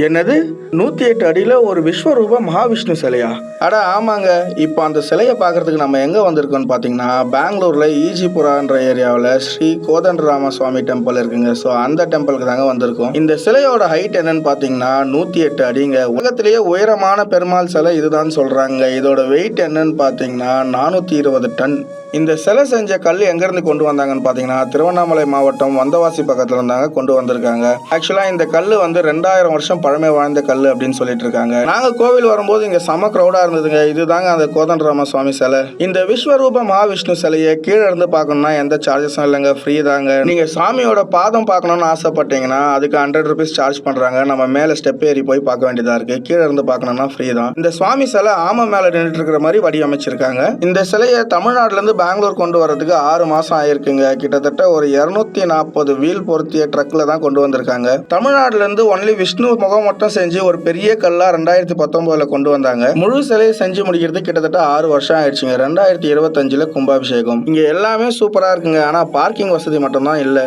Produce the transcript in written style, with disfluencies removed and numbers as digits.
என்னது 108 அடியில் ஒரு விஸ்வரூப மகாவிஷ்ணு சிலையா? அட ஆமாங்க. இப்போ அந்த சிலையை பார்க்கறதுக்கு நம்ம எங்கே வந்திருக்கோம்னு பார்த்தீங்கன்னா, பெங்களூரில் ஈஜிபுரான்ற ஏரியாவில் ஸ்ரீ கோதண்டராம சுவாமி டெம்பிள் இருக்குங்க. ஸோ அந்த டெம்பிளுக்கு தாங்க வந்திருக்கோம். இந்த சிலையோட ஹைட் என்னன்னு பார்த்தீங்கன்னா 108 அடிங்க. உலகத்திலேயே உயரமான பெருமாள் சிலை இதுதான் சொல்கிறாங்க. இதோட வெயிட் என்னன்னு பார்த்தீங்கன்னா 420 டன். இந்த சிலை செஞ்ச கல் எங்கேருந்து கொண்டு வந்தாங்கன்னு பார்த்தீங்கன்னா, திருவண்ணாமலை மாவட்டம் வந்தவாசி பக்கத்தில் இருந்தாங்க கொண்டு வந்திருக்காங்க. ஆக்சுவலாக இந்த கல் வந்து 2000 வருஷம் பழமை வாழ்ந்த கல் அப்படின்னு சொல்லிட்டு இருக்காங்க. நாங்கள் கோவில் வரும்போது இங்கே செம க்ரௌடாக இருந்ததுங்க. இதுதாங்க அந்த கோதண்டராம சுவாமி சிலை. இந்த விஸ்வரூப மகாவிஷ்ணு சிலையை கீழே இருந்து பார்க்கணும்னா எந்த சார்ஜஸும் இல்லைங்க, ஃப்ரீ தாங்க. நீங்கள் சாமியோட பாதம் பார்க்கணும்னு ஆசைப்பட்டீங்கன்னா அதுக்கு 100 ருபீஸ் சார்ஜ் பண்ணுறாங்க. நம்ம மேலே ஸ்டெப் ஏறி போய் பார்க்க வேண்டியதாக இருக்குது. கீழே இருந்து பார்க்கணும்னா ஃப்ரீ தான். இந்த சுவாமி சிலை ஆமை மேலே நின்றுட்டு இருக்கிற மாதிரி வடிவமைச்சிருக்காங்க. இந்த சிலையை தமிழ்நாட்டிலேருந்து பெங்களூர் கொண்டு வரதுக்கு 6 மாசம் ஆயிருக்குங்க. கிட்டத்தட்ட ஒரு 240 வீல் பொருத்திய ட்ரக்ல தான் கொண்டு வந்திருக்காங்க. தமிழ்நாடுல இருந்து ஒன்லி விஷ்ணு முகம் மட்டும் செஞ்சு ஒரு பெரிய கல்லா 2019 கொண்டு வந்தாங்க. முழு சிலையை செஞ்சு முடிக்கிறது கிட்டத்தட்ட 6 வருஷம் ஆயிடுச்சுங்க. 2025 கும்பாபிஷேகம். இங்க எல்லாமே சூப்பரா இருக்குங்க. ஆனா பார்க்கிங் வசதி மட்டும் தான் இல்ல.